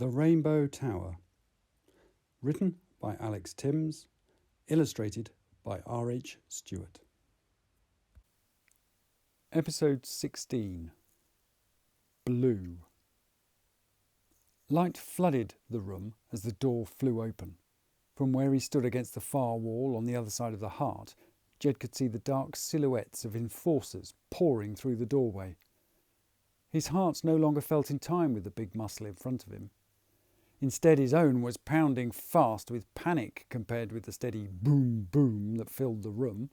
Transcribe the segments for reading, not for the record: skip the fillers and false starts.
The Rainbow Tower. Written by Alex Tymms. Illustrated by R H Stewart. Episode 16. Blue. Light flooded the room as the door flew open. From where he stood against the far wall on the other side of the heart, Jed could see the dark silhouettes of enforcers pouring through the doorway. His heart no longer felt in time with the big muscle in front of him. Instead, his own was pounding fast with panic compared with the steady boom boom that filled the room.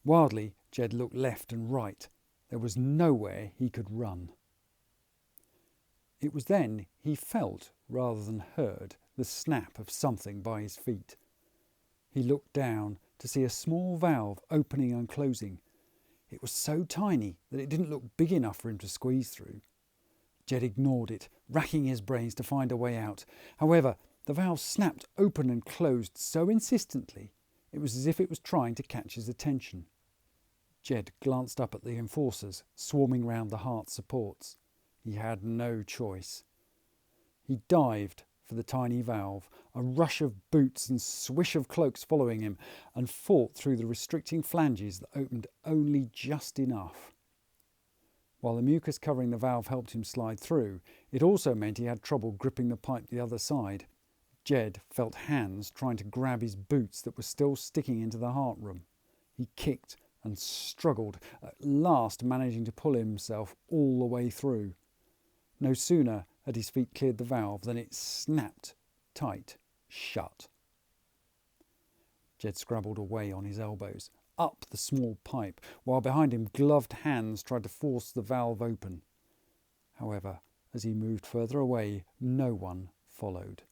Wildly, Jed looked left and right. There was nowhere he could run. It was then he felt, rather than heard, the snap of something by his feet. He looked down to see a small valve opening and closing. It was so tiny that it didn't look big enough for him to squeeze through. Jed ignored it, racking his brains to find a way out. However, the valve snapped open and closed so insistently, it was as if it was trying to catch his attention. Jed glanced up at the enforcers, swarming round the heart supports. He had no choice. He dived for the tiny valve, a rush of boots and swish of cloaks following him, and fought through the restricting flanges that opened only just enough. While the mucus covering the valve helped him slide through, it also meant he had trouble gripping the pipe the other side. Jed felt hands trying to grab his boots that were still sticking into the heart room. He kicked and struggled, at last managing to pull himself all the way through. No sooner had his feet cleared the valve than it snapped tight shut. Jed scrabbled away on his elbows, up the small pipe, while behind him gloved hands tried to force the valve open. However, as he moved further away, no one followed.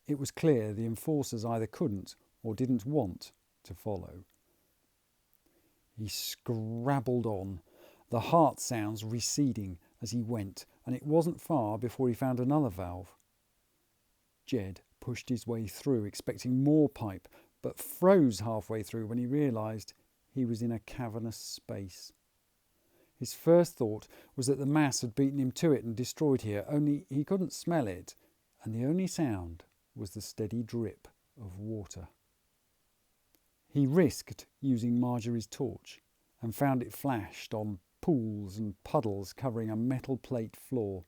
It was clear the enforcers either couldn't or didn't want to follow. He scrabbled on, the heart sounds receding as he went, and it wasn't far before he found another valve. Jed pushed his way through, expecting more pipe, but froze halfway through when he realised he was in a cavernous space. His first thought was that the mass had beaten him to it and destroyed here, only he couldn't smell it, and the only sound was the steady drip of water. He risked using Marjorie's torch and found it flashed on pools and puddles covering a metal plate floor.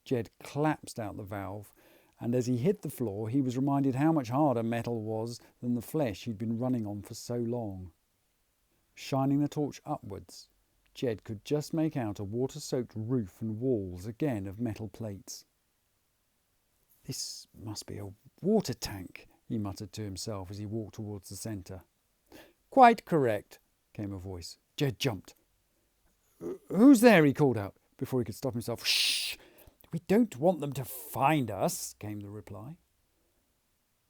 Jed collapsed out the valve, and as he hit the floor he was reminded how much harder metal was than the flesh he'd been running on for so long. Shining the torch upwards, Jed could just make out a water-soaked roof and walls again of metal plates. "This must be a water tank," he muttered to himself as he walked towards the centre. "Quite correct," came a voice. Jed jumped. "Who's there?" he called out before he could stop himself. "Shh! We don't want them to find us," came the reply.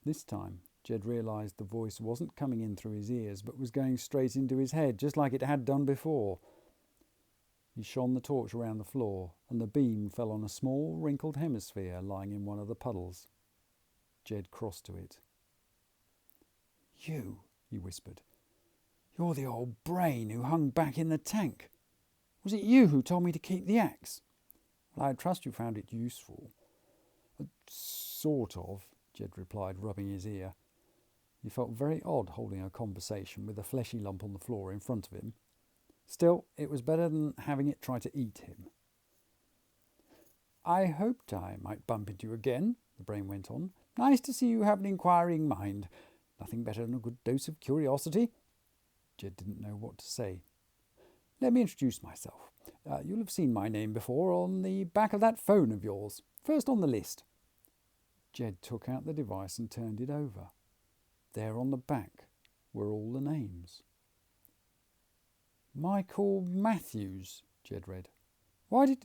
This time, Jed realised the voice wasn't coming in through his ears, but was going straight into his head, just like it had done before. He shone the torch around the floor, and the beam fell on a small, wrinkled hemisphere lying in one of the puddles. Jed crossed to it. "You," he whispered. "You're the old brain who hung back in the tank. Was it you who told me to keep the axe? Well, I trust you found it useful." "Sort of," Jed replied, rubbing his ear. He felt very odd holding a conversation with a fleshy lump on the floor in front of him. Still, it was better than having it try to eat him. "I hoped I might bump into you again," the brain went on. "Nice to see you have an inquiring mind. Nothing better than a good dose of curiosity." Jed didn't know what to say. "Let me introduce myself. You'll have seen my name before on the back of that phone of yours. First on the list." Jed took out the device and turned it over. There on the back were all the names. "Michael Matthews," Jed read. Why do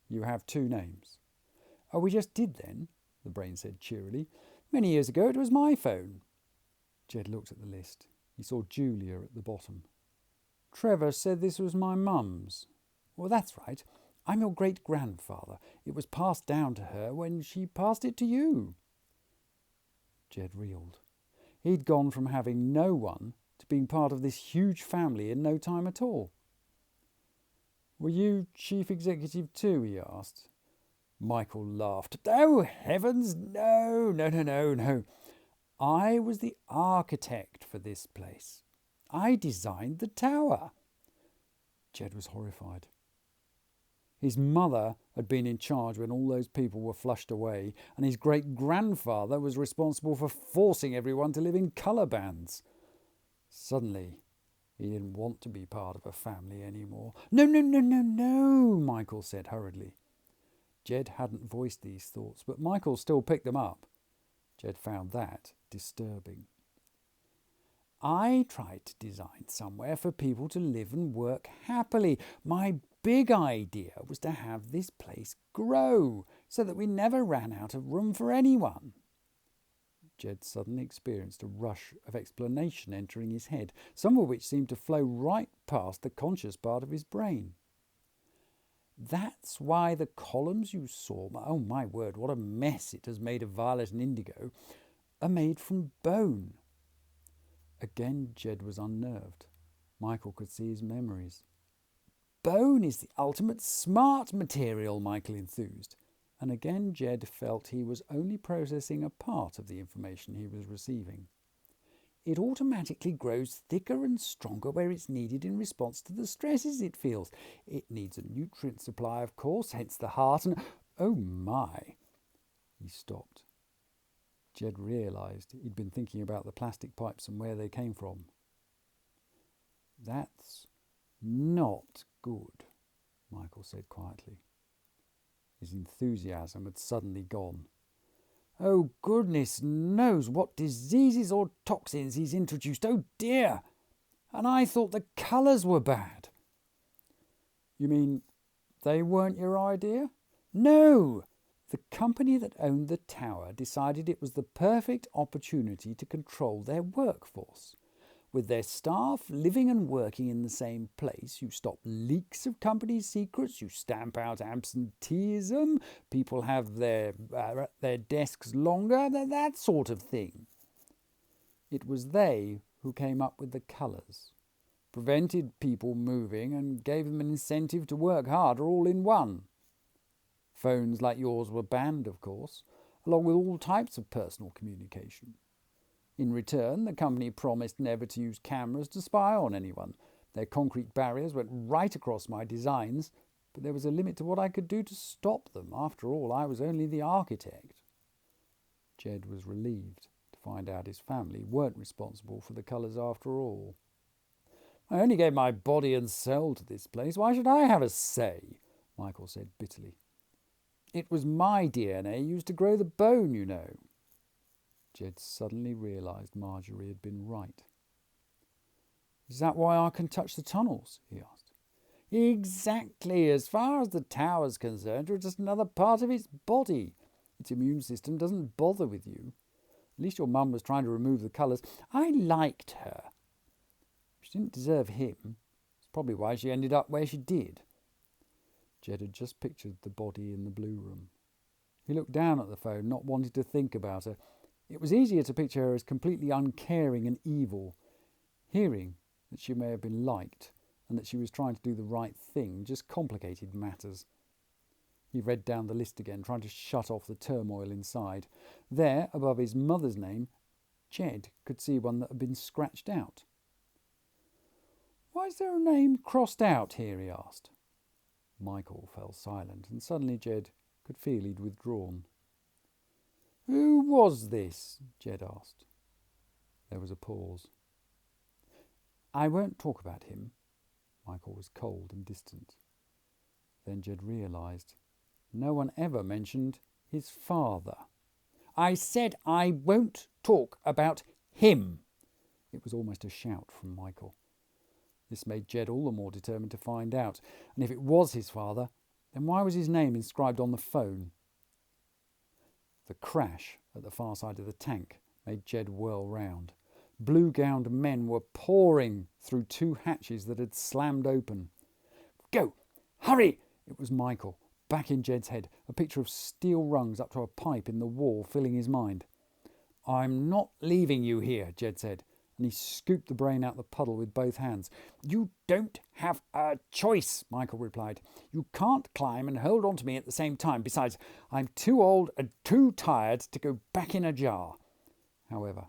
you have two names?" "Oh, we just did then," the brain said cheerily. "Many years ago it was my phone." Jed looked at the list. He saw Julia at the bottom. "Trevor said this was my mum's." "Well, that's right. I'm your great-grandfather. It was passed down to her when she passed it to you." Jed reeled. He'd gone from having no one to being part of this huge family in no time at all. Were you chief executive too? He asked. Michael laughed. Oh, heavens, no, no, no, no, no. I was the architect for this place. I designed the tower. Jed was horrified. His mother had been in charge when all those people were flushed away, and his great-grandfather was responsible for forcing everyone to live in colour bands. Suddenly, he didn't want to be part of a family anymore. No, no, no, no, no, Michael said hurriedly. Jed hadn't voiced these thoughts, but Michael still picked them up. Jed found that disturbing. I tried to design somewhere for people to live and work happily. My big idea was to have this place grow so that we never ran out of room for anyone. Jed suddenly experienced a rush of explanation entering his head, some of which seemed to flow right past the conscious part of his brain. That's why the columns you saw, oh my word, what a mess it has made of violet and indigo, are made from bone. Again Jed was unnerved. Michael could see his memories. Bone is the ultimate smart material, Michael enthused. And again Jed felt he was only processing a part of the information he was receiving. It automatically grows thicker and stronger where it's needed in response to the stresses it feels. It needs a nutrient supply, of course, hence the heart and... Oh my! He stopped. Jed realised he'd been thinking about the plastic pipes and where they came from. That's not good, Michael said quietly. His enthusiasm had suddenly gone. Oh, goodness knows what diseases or toxins he's introduced. Oh, dear! And I thought the colours were bad. You mean they weren't your idea? No! The company that owned the tower decided it was the perfect opportunity to control their workforce. With their staff living and working in the same place, you stop leaks of company secrets, you stamp out absenteeism, people have their desks longer, that sort of thing. It was they who came up with the colours, prevented people moving and gave them an incentive to work harder all in one. Phones like yours were banned, of course, along with all types of personal communication. In return, the company promised never to use cameras to spy on anyone. Their concrete barriers went right across my designs, but there was a limit to what I could do to stop them. After all, I was only the architect. Jed was relieved to find out his family weren't responsible for the colours after all. I only gave my body and soul to this place. Why should I have a say? Michael said bitterly. It was my DNA used to grow the bone, you know. Jed suddenly realised Marjorie had been right. Is that why I can touch the tunnels? He asked. Exactly. As far as the tower's concerned, you're just another part of its body. Its immune system doesn't bother with you. At least your mum was trying to remove the colours. I liked her. She didn't deserve him. It's probably why she ended up where she did. Jed had just pictured the body in the blue room. He looked down at the phone, not wanting to think about her. It was easier to picture her as completely uncaring and evil. Hearing that she may have been liked and that she was trying to do the right thing just complicated matters. He read down the list again, trying to shut off the turmoil inside. There, above his mother's name, Jed could see one that had been scratched out. Why is there a name crossed out here? He asked. Michael fell silent, and suddenly Jed could feel he'd withdrawn. Who was this? Jed asked. There was a pause. I won't talk about him. Michael was cold and distant. Then Jed realised no one ever mentioned his father. I said I won't talk about him. It was almost a shout from Michael. This made Jed all the more determined to find out. And if it was his father, then why was his name inscribed on the phone? The crash at the far side of the tank made Jed whirl round. Blue-gowned men were pouring through two hatches that had slammed open. Go! Hurry! It was Michael, back in Jed's head, a picture of steel rungs up to a pipe in the wall filling his mind. I'm not leaving you here, Jed said. and he scooped the brain out the puddle with both hands. "You don't have a choice," Michael replied. "You can't climb and hold on to me at the same time. Besides, I'm too old and too tired to go back in a jar." However,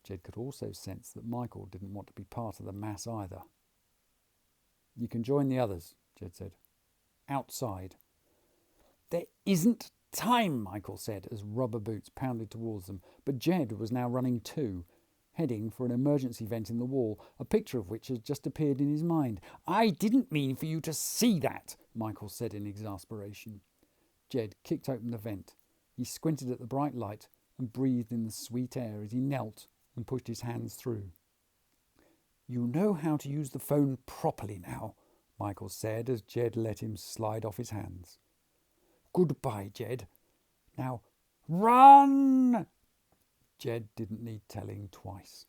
Jed could also sense that Michael didn't want to be part of the mass either. "You can join the others," Jed said. "Outside." "There isn't time," Michael said as rubber boots pounded towards them, but Jed was now running too, heading for an emergency vent in the wall, a picture of which had just appeared in his mind. "I didn't mean for you to see that," Michael said in exasperation. Jed kicked open the vent. He squinted at the bright light and breathed in the sweet air as he knelt and pushed his hands through. "You know how to use the phone properly now," Michael said as Jed let him slide off his hands. "Goodbye, Jed. Now, run!" Jed didn't need telling twice.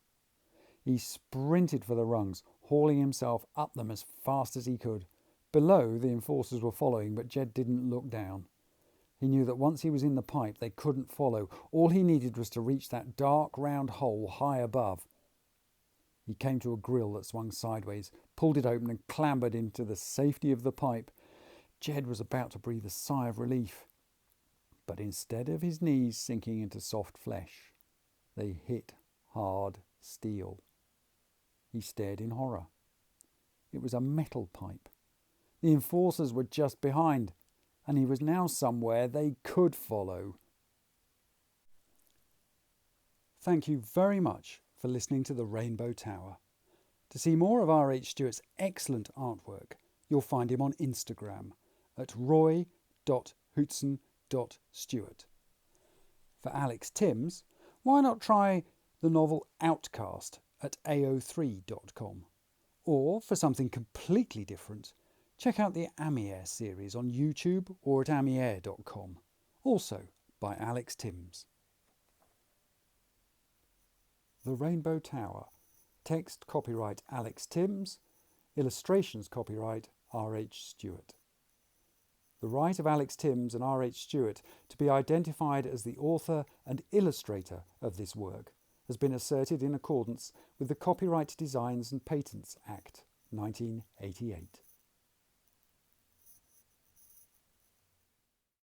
He sprinted for the rungs, hauling himself up them as fast as he could. Below, the enforcers were following, but Jed didn't look down. He knew that once he was in the pipe, they couldn't follow. All he needed was to reach that dark, round hole high above. He came to a grill that swung sideways, pulled it open and clambered into the safety of the pipe. Jed was about to breathe a sigh of relief. But instead of his knees sinking into soft flesh, they hit hard steel. He stared in horror. It was a metal pipe. The enforcers were just behind, and he was now somewhere they could follow. Thank you very much for listening to The Rainbow Tower. To see more of R H Stewart's excellent artwork, you'll find him on Instagram at roy.hootson.stewart. For Alex Tymms, why not try the novel OutCaste at ao3.com? Or, for something completely different, check out the Amier series on YouTube or at amier.com, also by Alex Tymms. The Rainbow Tower. Text copyright Alex Tymms. Illustrations copyright R H Stewart. The right of Alex Tymms and R H Stewart to be identified as the author and illustrator of this work has been asserted in accordance with the Copyright Designs and Patents Act 1988.